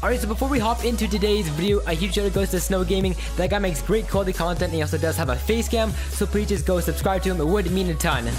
Alright, so before we hop into today's video, a huge shout out goes to Snow Gaming. That guy makes great quality content and he also does have a face cam, so please just go subscribe to him, it would mean a ton.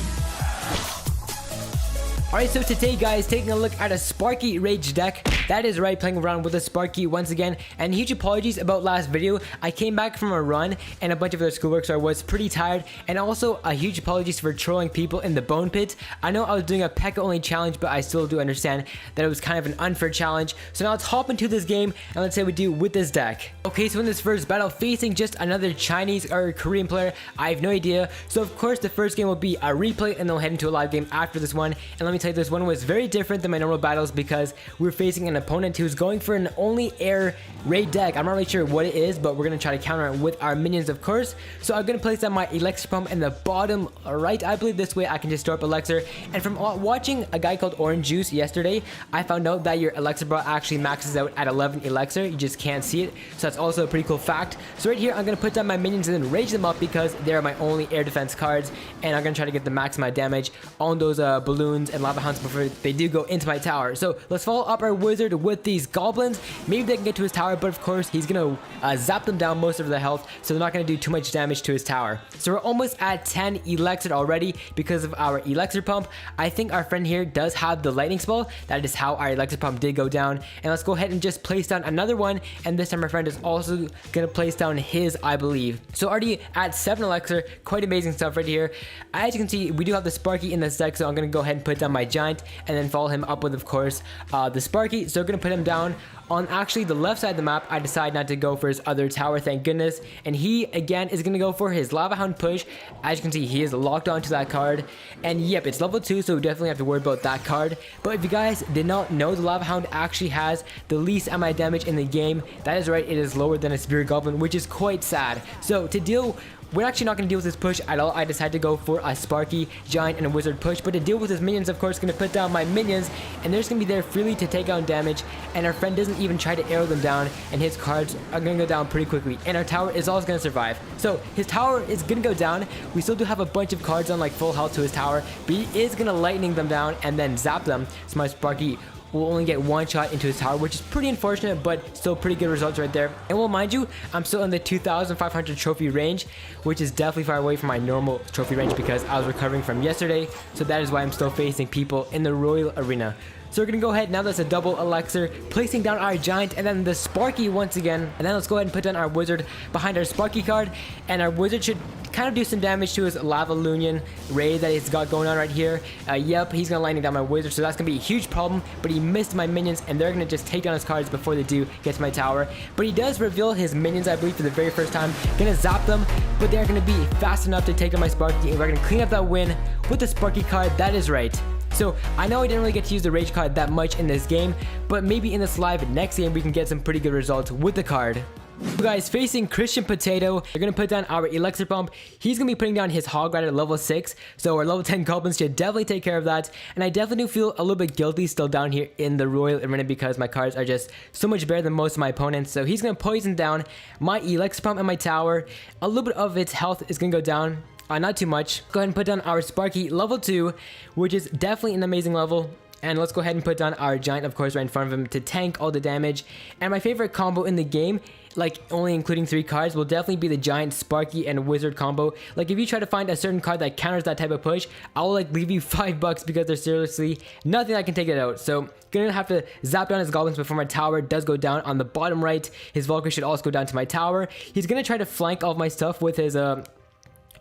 Alright, so today guys, taking a look at a Sparky Rage deck. That is right, playing around with a Sparky once again. And huge apologies about last video. I came back from a run and a bunch of other schoolwork, so I was pretty tired. And also a huge apologies for trolling people in the bone pit. I know I was doing a P.E.K.K.A only challenge, but I still do understand that it was kind of an unfair challenge. So now let's hop into this game and let's see what we do with this deck. Okay, so in this first battle, facing just another Chinese or Korean player, I have no idea. So of course the first game will be a replay and then we'll head into a live game after this one. And let me tell you, this one was very different than my normal battles because we're facing an opponent who's going for an only air raid deck. I'm not really sure what it is, but we're gonna try to counter it with our minions, of course. So I'm gonna place down my elixir pump in the bottom right. I believe this way I can just store up elixir. And from watching a guy called Orange Juice yesterday, I found out that your elixir bar actually maxes out at 11 elixir. You just can't see it, so that's also a pretty cool fact. So right here I'm gonna put down my minions and then rage them up because they're my only air defense cards, and I'm gonna try to get the max amount of damage on those balloons and lava hounds before they do go into my tower. So let's follow up our wizard with these goblins. Maybe they can get to his tower, but of course he's gonna zap them down most of their health, so they're not gonna do too much damage to his tower. So we're almost at 10 elixir already because of our elixir pump. I think our friend here does have the lightning spell. That is how our elixir pump did go down. And let's go ahead and just place down another one, and this time our friend is also gonna place down his, I believe. So already at 7 elixir, quite amazing stuff right here. As you can see, we do have the Sparky in this deck, so I'm gonna go ahead and put down my giant and then follow him up with, of course, the Sparky. So we're gonna put him down on actually the left side of the map. I decide not to go for his other tower, thank goodness. And he again is gonna go for his lava hound push. As you can see, he is locked onto that card, and yep, it's level 2, so we definitely have to worry about that card. But if you guys did not know, the lava hound actually has the least amount of damage in the game. That is right, it is lower than a spirit goblin, which is quite sad. So to deal, we're actually not going to deal with this push at all. I decided to go for a Sparky, Giant, and a Wizard push. But to deal with his minions, of course, going to put down my minions. And they're just going to be there freely to take out damage. And our friend doesn't even try to arrow them down. And his cards are going to go down pretty quickly. And our tower is also going to survive. So his tower is going to go down. We still do have a bunch of cards on like full health to his tower. But he is going to lightning them down and then zap them. So my Sparky will only get one shot into his tower, which is pretty unfortunate, but still pretty good results right there. And well, mind you, I'm still in the 2,500 trophy range, which is definitely far away from my normal trophy range because I was recovering from yesterday. So that is why I'm still facing people in the Royal arena. So we're gonna go ahead, now that's a double elixir, placing down our giant and then the Sparky once again. And then let's go ahead and put down our wizard behind our Sparky card. And our wizard should kind of do some damage to his lava lunion raid that he's got going on right here. Yep, he's gonna lightning down my wizard, so that's gonna be a huge problem. But he missed my minions and they're gonna just take down his cards before they do get to my tower. But he does reveal his minions, I believe, for the very first time. Gonna zap them, but they're gonna be fast enough to take down my Sparky, and we're gonna clean up that win with the Sparky card. That is right. So I know I didn't really get to use the rage card that much in this game, but maybe in this live next game we can get some pretty good results with the card. So guys, facing Christian Potato, we're gonna put down our elixir pump. He's gonna be putting down his hog rider level 6, so our level 10 goblins should definitely take care of that. And I definitely do feel a little bit guilty still down here in the Royal arena because my cards are just so much better than most of my opponents. So he's gonna poison down my elixir pump and my tower. A little bit of its health is gonna go down. Not too much. Go ahead and put down our Sparky level 2, which is definitely an amazing level. And let's go ahead and put down our giant, of course, right in front of him to tank all the damage. And my favorite combo in the game, like only including 3 cards, will definitely be the giant, Sparky, and wizard combo. Like if you try to find a certain card that counters that type of push, I will like leave you $5 because there's seriously nothing that can take it out. So gonna have to zap down his goblins before my tower does go down on the bottom right. His Valkyrie should also go down to my tower. He's gonna try to flank all of my stuff with his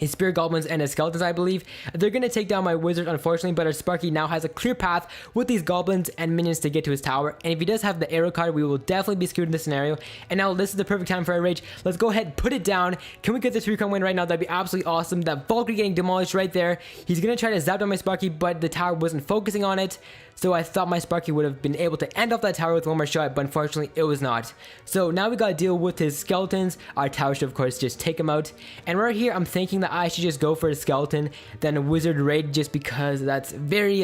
spirit goblins and his skeletons, I believe. They're gonna take down my wizard, unfortunately, but our Sparky now has a clear path with these goblins and minions to get to his tower. And if he does have the arrow card, we will definitely be screwed in this scenario. And now this is the perfect time for our rage. Let's go ahead, put it down. Can we get this 3-card win right now? That'd be absolutely awesome. That Valkyrie getting demolished right there. He's gonna try to zap down my Sparky, but the tower wasn't focusing on it. So I thought my Sparky would have been able to end off that tower with one more shot, but unfortunately it was not. So now we gotta deal with his skeletons. Our tower should of course just take him out. And right here I'm thinking that I should just go for a skeleton, then a wizard raid, just because that's very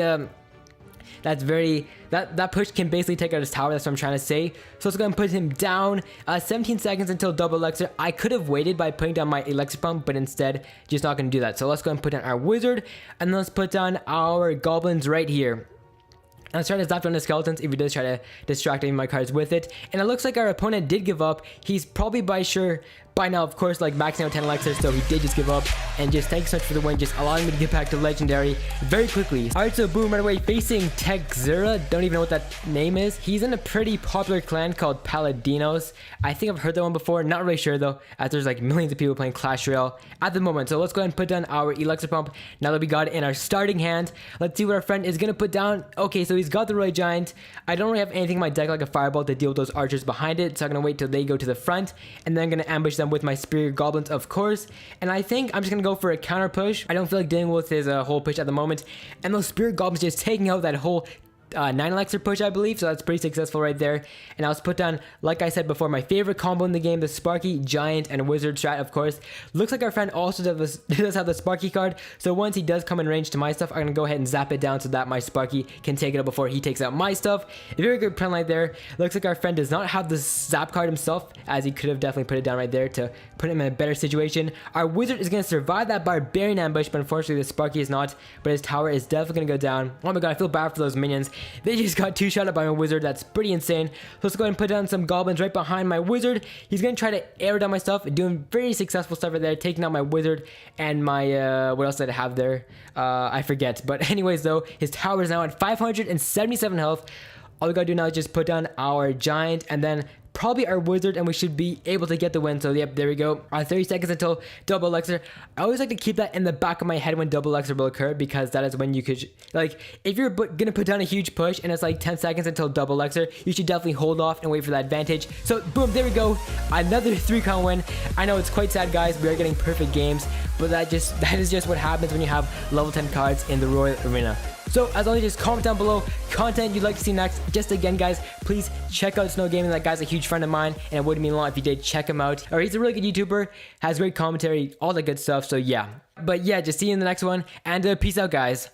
that push can basically take out his tower. That's what I'm trying to say. So let's go and put him down. 17 seconds until double elixir. I could have waited by putting down my elixir pump, but instead just not going to do that. So let's go and put down our wizard, and then let's put down our goblins right here. And I was trying to zap down the skeletons if he does try to distract any of my cards with it. And it looks like our opponent did give up. He's probably by now, of course, like maxing out 10 elixirs, so he did just give up. And just thanks so much for the win, just allowing me to get back to legendary very quickly. Alright, so boom, right away, facing Texura. Don't even know what that name is. He's in a pretty popular clan called Paladinos. I think I've heard that one before, not really sure though, as there's like millions of people playing Clash Royale at the moment. So let's go ahead and put down our elixir pump now that we got it in our starting hand. Let's see what our friend is gonna put down. Okay, so he's got the Royal Giant. I don't really have anything in my deck like a fireball to deal with those archers behind it, so I'm gonna wait till they go to the front, and then I'm gonna ambush them with my Spear Goblins, of course. And I think I'm just gonna go for a counter push. I don't feel like dealing with his whole push at the moment, and those Spirit Goblins just taking out that whole 9 elixir push, I believe, so that's pretty successful right there. And I was put down, like I said before, my favorite combo in the game, the Sparky, Giant, and Wizard strat, of course. Looks like our friend also does have the Sparky card, so once he does come in range to my stuff, I'm gonna go ahead and zap it down so that my Sparky can take it out before he takes out my stuff. A very good plan right there. Looks like our friend does not have the zap card himself, as he could have definitely put it down right there to put him in a better situation. Our Wizard is gonna survive that Barbarian ambush, but unfortunately the Sparky is not, but his tower is definitely gonna go down. Oh my god, I feel bad for those minions. They just got 2-shot up by my Wizard. That's pretty insane. So let's go ahead and put down some goblins right behind my Wizard. He's gonna try to air down my stuff, doing very successful stuff right there, taking out my Wizard and my what else did I have there? I forget. But anyways though, his tower is now at 577 health. All we gotta do now is just put down our Giant and then probably our Wizard, and we should be able to get the win. So yep, there we go. 30 seconds until double elixir. I always like to keep that in the back of my head when double elixir will occur, because that is when you could, like, if you're gonna put down a huge push and it's like 10 seconds until double elixir, you should definitely hold off and wait for that advantage. So boom, there we go, another 3-crown win. I know it's quite sad, guys, we are getting perfect games, but that is just what happens when you have level 10 cards in the Royal Arena. So as always, just comment down below content you'd like to see next. Just again, guys, please check out Snow Gaming. That guy's a huge friend of mine, and it wouldn't mean a lot if you did check him out. Or he's a really good YouTuber, has great commentary, all that good stuff. So yeah, but yeah, just see you in the next one, and peace out, guys.